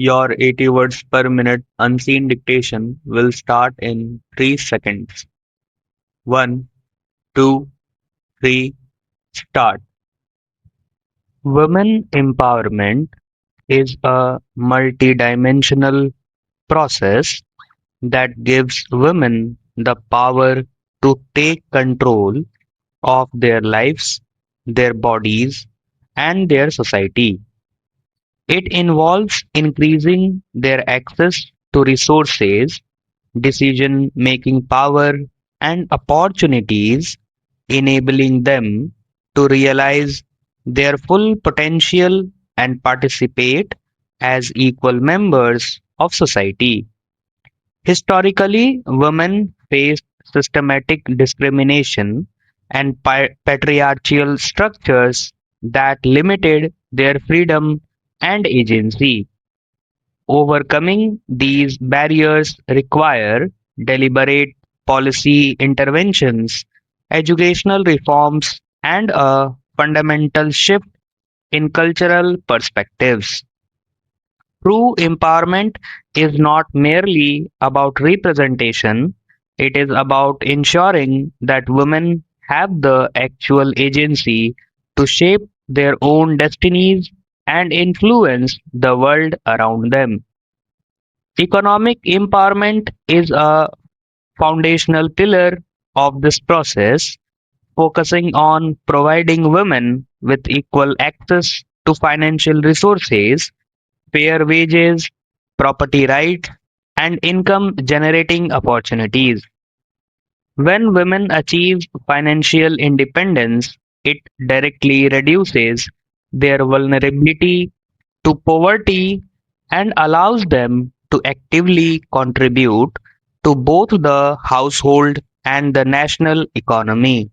Your 80 words per minute unseen dictation will start in 3 seconds. 1, 2, 3, start. Women empowerment is a multidimensional process that gives women the power to take control of their lives, their bodies, and their society. It involves increasing their access to resources, decision making power, and opportunities, enabling them to realize their full potential and participate as equal members of society. Historically, women faced systematic discrimination and patriarchal structures that limited their freedom and agency. Overcoming these barriers require deliberate policy interventions, educational reforms, and a fundamental shift in cultural perspectives. True empowerment is not merely about representation, it is about ensuring that women have the actual agency to shape their own destinies and influence the world around them. Economic empowerment is a foundational pillar of this process, focusing on providing women with equal access to financial resources, fair wages, property rights, and income generating opportunities. When women achieve financial independence, it directly reduces their vulnerability to poverty and allows them to actively contribute to both the household and the national economy.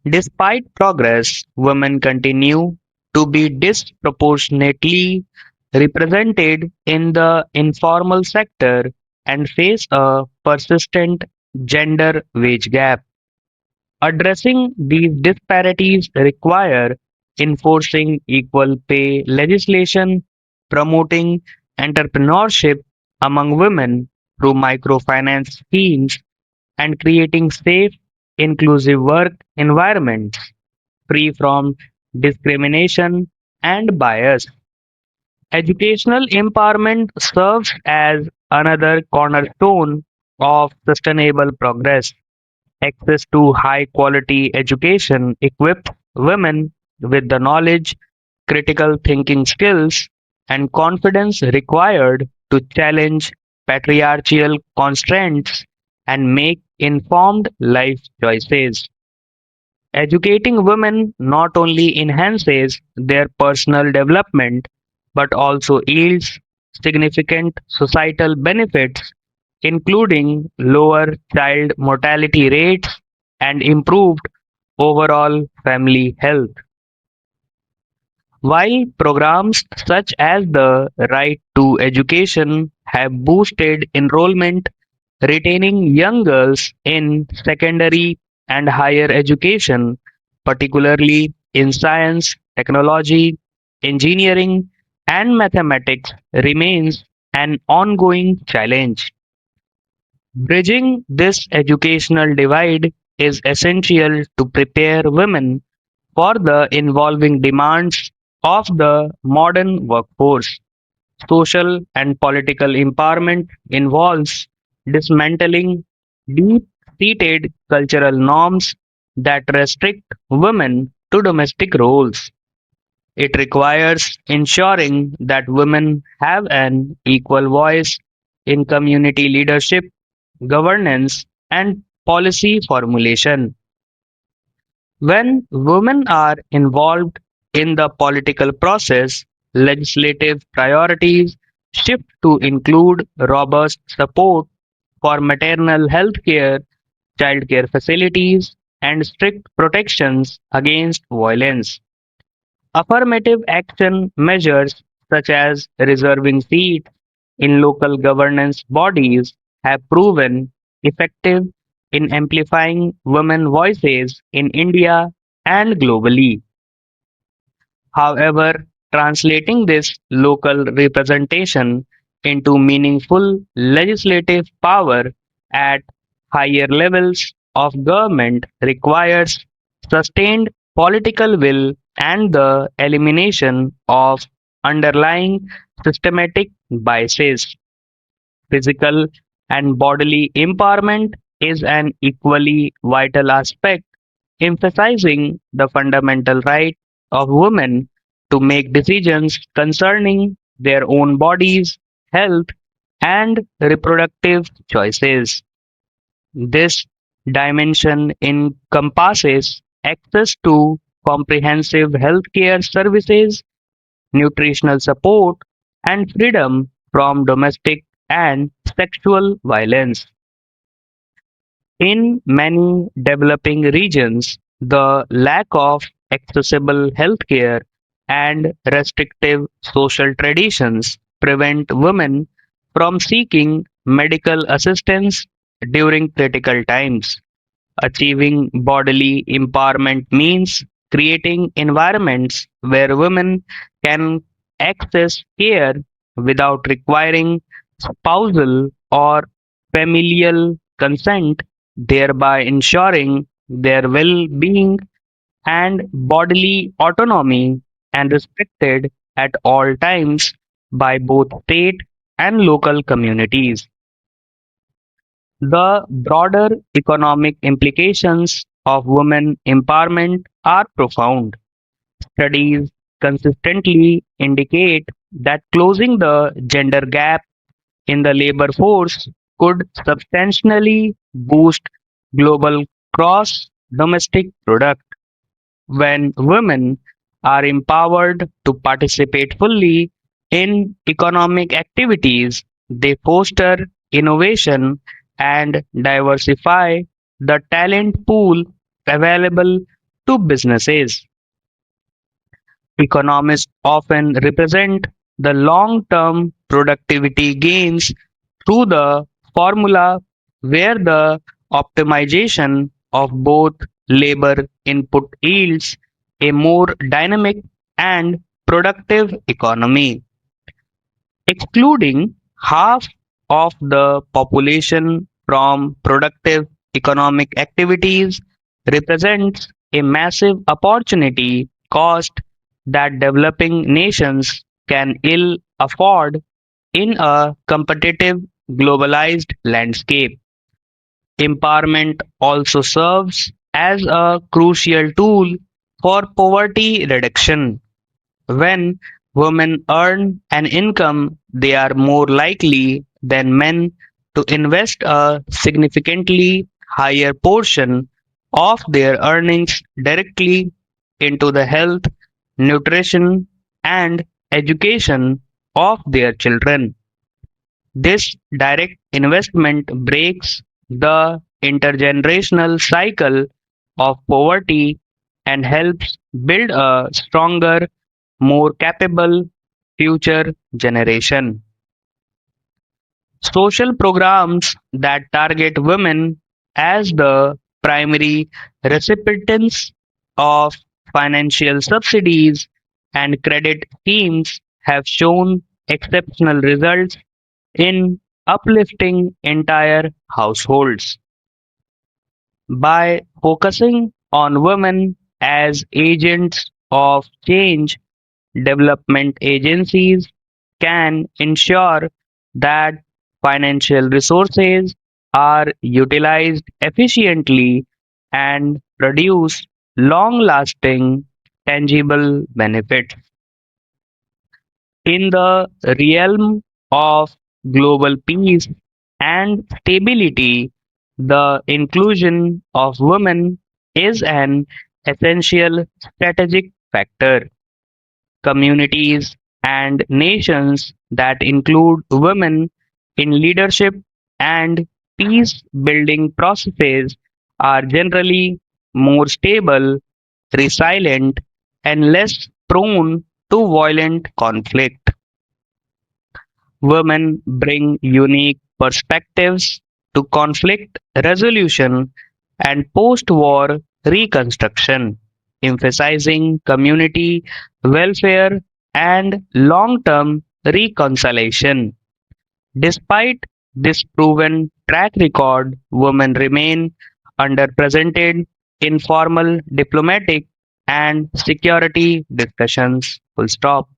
Despite progress, women continue to be disproportionately represented in the informal sector and face a persistent gender wage gap. Addressing these disparities require enforcing equal pay legislation, promoting entrepreneurship among women through microfinance schemes, and creating safe, inclusive work environments free from discrimination and bias. Educational empowerment serves as another cornerstone of sustainable progress. Access to high quality education equips women with the knowledge, critical thinking skills, and confidence required to challenge patriarchal constraints and make informed life choices. Educating women not only enhances their personal development but also yields significant societal benefits, including lower child mortality rates and improved overall family health. While programs such as the Right to Education have boosted enrollment, retaining young girls in secondary and higher education, particularly in science, technology, engineering, and mathematics, remains an ongoing challenge. Bridging this educational divide is essential to prepare women for the evolving demands of the modern workforce. Social and political empowerment involves dismantling deep seated cultural norms that restrict women to domestic roles. It requires ensuring that women have an equal voice in community leadership, governance, and policy formulation. When women are involved in the political process, legislative priorities shift to include robust support for maternal health care, childcare facilities, and strict protections against violence. Affirmative action measures such as reserving seats in local governance bodies have proven effective in amplifying women voices in India and globally. However, translating this local representation into meaningful legislative power at higher levels of government requires sustained political will and the elimination of underlying systematic biases. Physical and bodily empowerment is an equally vital aspect, emphasizing the fundamental right of women to make decisions concerning their own bodies, health, and reproductive choices. This dimension encompasses access to comprehensive healthcare services, nutritional support, and freedom from domestic and sexual violence. In many developing regions, the lack of accessible healthcare and restrictive social traditions prevent women from seeking medical assistance during critical times. Achieving bodily empowerment means creating environments where women can access care without requiring spousal or familial consent, thereby ensuring their well being and bodily autonomy and respected at all times by both state and local communities. The broader economic implications of women empowerment are profound. Studies consistently indicate that closing the gender gap in the labor force could substantially boost global gross domestic product. When women are empowered to participate fully in economic activities, they foster innovation and diversify the talent pool available to businesses. Economists often represent the long term productivity gains through the formula where the optimization of both labor input yields a more dynamic and productive economy. Excluding half of the population from productive economic activities represents a massive opportunity cost that developing nations can ill afford in a competitive globalized landscape. Empowerment also serves as a crucial tool for poverty reduction. When women earn an income, they are more likely than men to invest a significantly higher portion of their earnings directly into the health, nutrition, and education of their children. This direct investment breaks the intergenerational cycle of poverty and helps build a stronger, more capable future generation. Social programs that target women as the primary recipients of financial subsidies and credit schemes have shown exceptional results in uplifting entire households. By focusing on women as agents of change, development agencies can ensure that financial resources are utilized efficiently and produce long lasting, tangible benefits. In the realm of global peace and stability, the inclusion of women is an essential strategic factor. Communities and nations that include women in leadership and peace building processes are generally more stable, resilient, and less prone to violent conflict. Women bring unique perspectives to conflict resolution and post war reconstruction, emphasizing community welfare and long-term reconciliation. Despite this proven track record, women remain underrepresented in formal diplomatic and security discussions. Full stop.